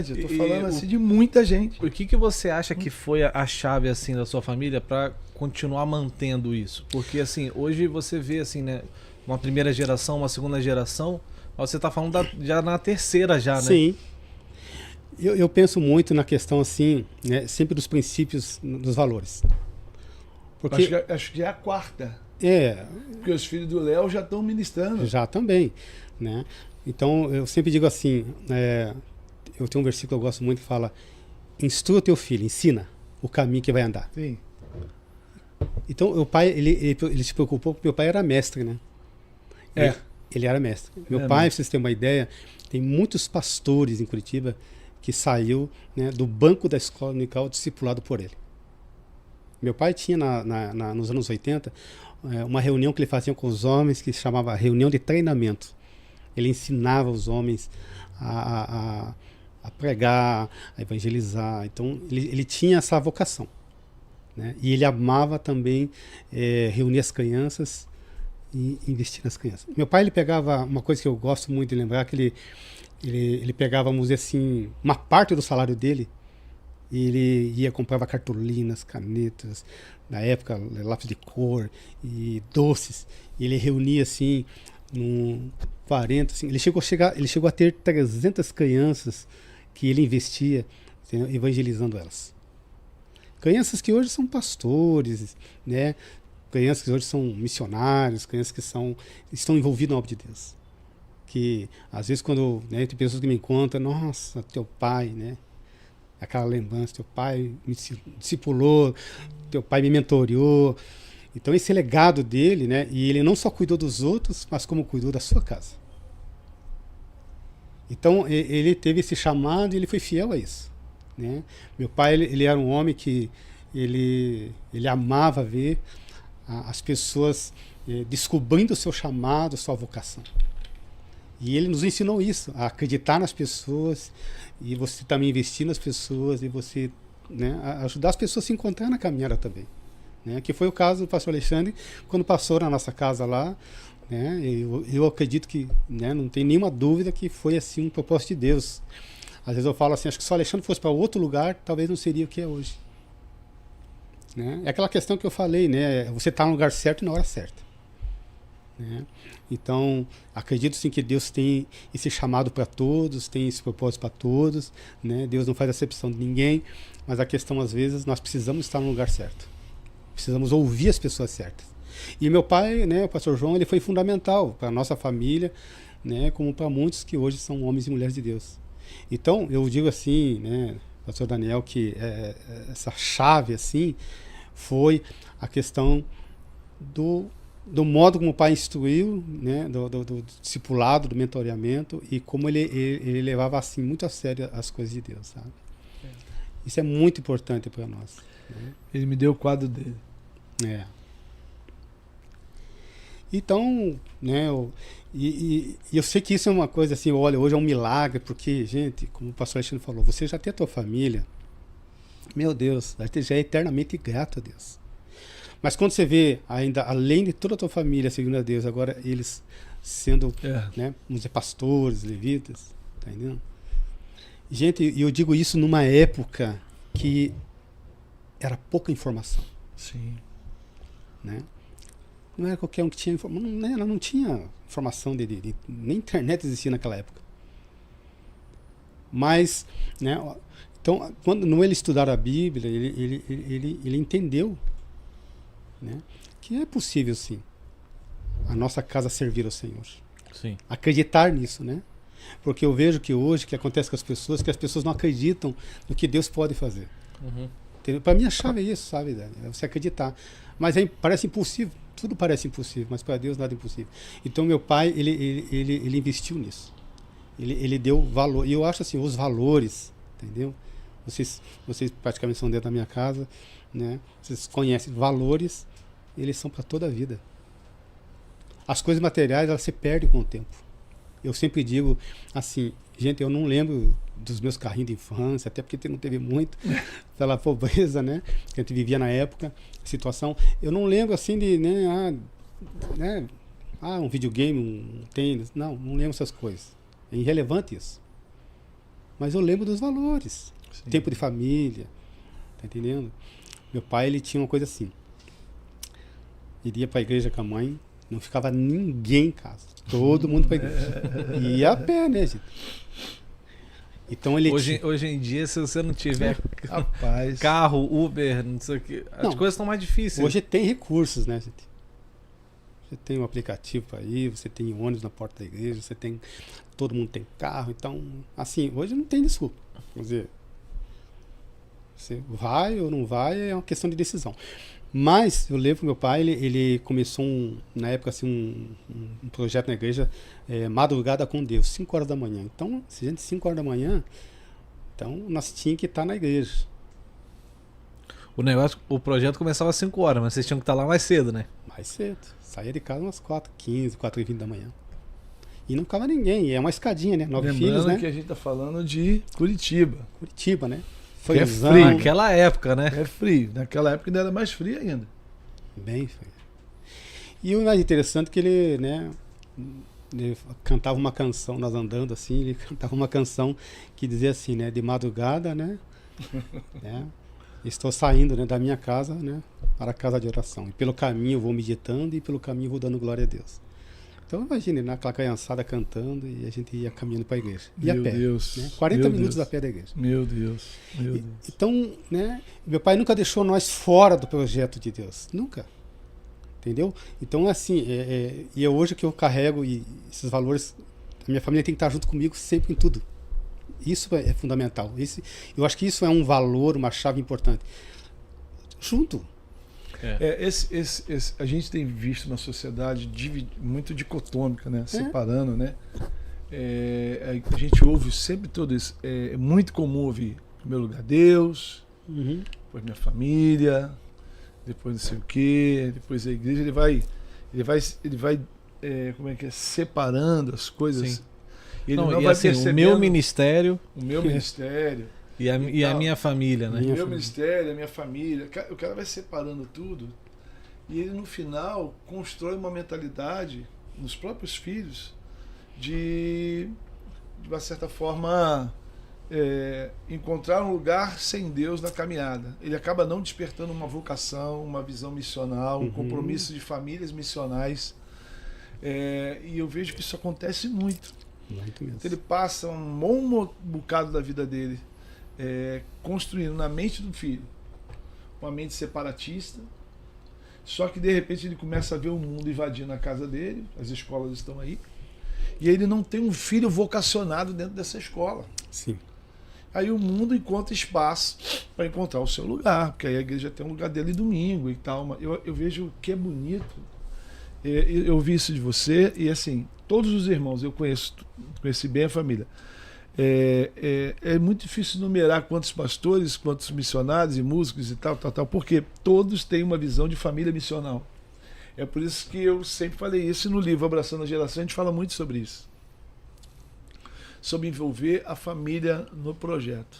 Eu tô falando assim de muita gente. O que você acha que foi a chave assim da sua família para continuar mantendo isso? Porque assim, hoje você vê assim, né, uma primeira geração, uma segunda geração, mas você tá falando já na terceira já, né? Sim. Eu penso muito na questão assim, né, sempre dos princípios, dos valores. Porque Acho que é a quarta. é, Porque os filhos do Léo já estão ministrando. já também, né? Então eu sempre digo assim, eu tenho um versículo que eu gosto muito que fala: instrua teu filho, ensina o caminho que vai andar. Sim. Então o pai, ele se preocupou porque meu pai era mestre, né? É. Ele era mestre. Meu É pai, mesmo. pra vocês terem uma ideia, tem muitos pastores em Curitiba que saiu, né, do banco da escola dominical discipulado por ele. Meu pai tinha nos anos 80 uma reunião que ele fazia com os homens que se chamava reunião de treinamento. Ele ensinava os homens a pregar, a evangelizar. Então ele tinha essa vocação, né? E ele amava também reunir as crianças e investir nas crianças. Meu pai, ele pegava uma coisa que eu gosto muito de lembrar, que ele pegava, vamos dizer assim, uma parte do salário dele e ele ia, comprava cartolinas, canetas, na época lápis de cor e doces, e ele reunia assim, 40, assim, ele chegou a ter 300 crianças que ele investia, entendeu, evangelizando elas. Crianças que hoje são pastores, né? Crianças que hoje são missionários, crianças que estão envolvidas na obra de Deus. Que às vezes quando, né, tem pessoas que me contam, nossa, teu pai, né? Aquela lembrança, teu pai me discipulou, teu pai me mentoreou. Então esse legado dele, né? E ele não só cuidou dos outros, mas como cuidou da sua casa. Então ele teve esse chamado e ele foi fiel a isso, né? Meu pai, ele era um homem que ele amava ver as pessoas descobrindo o seu chamado, sua vocação. E ele nos ensinou isso, a acreditar nas pessoas, e você também investir nas pessoas, e você, né, ajudar as pessoas a se encontrar na caminhada também, né? Que foi o caso do pastor Alexandre, quando passou na nossa casa lá, né? Eu acredito que, né, não tem nenhuma dúvida que foi assim um propósito de Deus. Às vezes eu falo assim, acho que se o Alexandre fosse para outro lugar, talvez não seria o que é hoje. Né? É aquela questão que eu falei, né? Você está no lugar certo e na hora certa. Né? Então, acredito sim que Deus tem esse chamado para todos, tem esse propósito para todos, né? Deus não faz acepção de ninguém, mas a questão, às vezes, nós precisamos estar no lugar certo. Precisamos ouvir as pessoas certas. E meu pai, né, o pastor João, ele foi fundamental para a nossa família, né, como para muitos que hoje são homens e mulheres de Deus. Então, eu digo assim, né, pastor Daniel, que essa chave, assim, foi a questão do modo como o pai instruiu, né, do discipulado, do mentoreamento, e como ele levava assim muito a sério as coisas de Deus, sabe? Isso é muito importante para nós, né? Ele me deu o quadro dele. Então, né, eu sei que isso é uma coisa assim, olha, hoje é um milagre, porque, gente, como o pastor Alexandre falou, você já tem a tua família, meu Deus, já é eternamente grato a Deus. Mas quando você vê ainda, além de toda a tua família seguindo a Deus, agora eles sendo, né, vamos dizer, pastores, levitas, tá entendendo? Gente, e eu digo isso numa época que era pouca informação. Sim. Né? Não era qualquer um que tinha informação, não tinha informação nem internet existia naquela época. Mas, né, então, quando ele estudar a Bíblia, ele entendeu, né, que é possível sim a nossa casa servir ao Senhor. Sim. Acreditar nisso, né? Porque eu vejo que hoje, o que acontece com as pessoas, que as pessoas não acreditam no que Deus pode fazer. Uhum. Para mim a chave é isso, sabe, Dani? É você acreditar. Mas parece impossível, tudo parece impossível, mas para Deus nada é impossível. Então meu pai, ele investiu nisso. Ele deu valor. E eu acho assim, os valores, entendeu? Vocês praticamente são dentro da minha casa, né? Vocês conhecem valores, eles são para toda a vida. As coisas materiais, elas se perdem com o tempo. Eu sempre digo assim, gente, eu não lembro dos meus carrinhos de infância, até porque não teve muito, pela pobreza, né, que a gente vivia na época, situação. Eu não lembro assim de, um videogame, um tênis, não lembro essas coisas. É irrelevante isso. mas eu lembro dos valores. Sim. Tempo de família, tá entendendo? Meu pai, ele tinha uma coisa assim. Ele ia para a igreja com a mãe, não ficava ninguém em casa. Todo mundo para a igreja. E ia a pé, né, gente? Então ele Hoje em dia, se você não tiver Rapaz. carro, Uber, não sei o que, as Não. coisas estão mais difíceis. Hoje tem recursos, né, gente? Você tem um aplicativo para ir, você tem ônibus na porta da igreja, você tem. Todo mundo tem carro, então, assim, hoje não tem desculpa. Quer dizer, você vai ou não vai é uma questão de decisão. Mas eu lembro que meu pai, ele começou, na época, assim, um projeto na igreja, Madrugada com Deus, 5 horas da manhã. Então, se a gente 5 horas da manhã, então nós tínhamos que estar na igreja. O projeto começava às 5 horas, mas vocês tinham que estar lá mais cedo, né? Mais cedo. Saía de casa umas 4h15, 4h20 da manhã. E não ficava ninguém. E é uma escadinha, né? 9 Lembrando filhos, né? que a gente tá falando de Curitiba. Curitiba, né? Que é Friozão, frio. Naquela época, né? É frio. Naquela época ainda era mais frio ainda. Bem frio. E o mais interessante é que ele, né? Ele cantava uma canção, nós andando assim, ele cantava uma canção que dizia assim, né? De madrugada, né? Estou saindo, né, da minha casa, né? Para a casa de oração. E pelo caminho eu vou meditando e pelo caminho eu vou dando glória a Deus. Então imagine, né, aquela criançada cantando e a gente ia caminhando para a igreja. E a Meu pé. Deus. Né? 40 Meu minutos Deus. a pé da igreja. Meu Deus. Meu Deus. Então, né, meu pai nunca deixou nós fora do projeto de Deus. Nunca. Entendeu? Então, assim, e é hoje que eu carrego e esses valores, a minha família tem que estar junto comigo sempre em tudo. Isso é fundamental. Eu acho que isso é um valor, uma chave importante. Junto. A gente tem visto na sociedade muito dicotômica, né? Separando, né? A gente ouve sempre tudo isso. É muito comum ouvir, em primeiro lugar, Deus, depois minha família, depois não sei o quê, depois a igreja. Ele vai como é que é? Separando as coisas. Sim. Ele Não, não e vai assim, o percebendo meu ministério o meu ministério. e a minha família, né? Minha O meu família. ministério, a minha família. O cara vai separando tudo e ele no final constrói uma mentalidade nos próprios filhos de uma certa forma encontrar um lugar sem Deus na caminhada. Ele acaba não despertando uma vocação, uma visão missional, um compromisso de famílias missionais. E eu vejo que isso acontece muito. Muito mesmo. Então ele passa um bom bocado da vida dele construindo na mente do filho uma mente separatista, só que de repente ele começa a ver o mundo invadindo a casa dele, as escolas estão aí, e ele não tem um filho vocacionado dentro dessa escola. Sim. Aí o mundo encontra espaço para encontrar o seu lugar, porque aí a igreja tem um lugar dele domingo e tal. Eu vejo que é bonito. Eu ouvi isso de você e assim, todos os irmãos, eu conheci bem a família. É muito difícil numerar quantos pastores, quantos missionários e músicos e tal, porque todos têm uma visão de família missional. É por isso que eu sempre falei isso, e no livro Abraçando a Geração a gente fala muito sobre isso. Sobre envolver a família no projeto.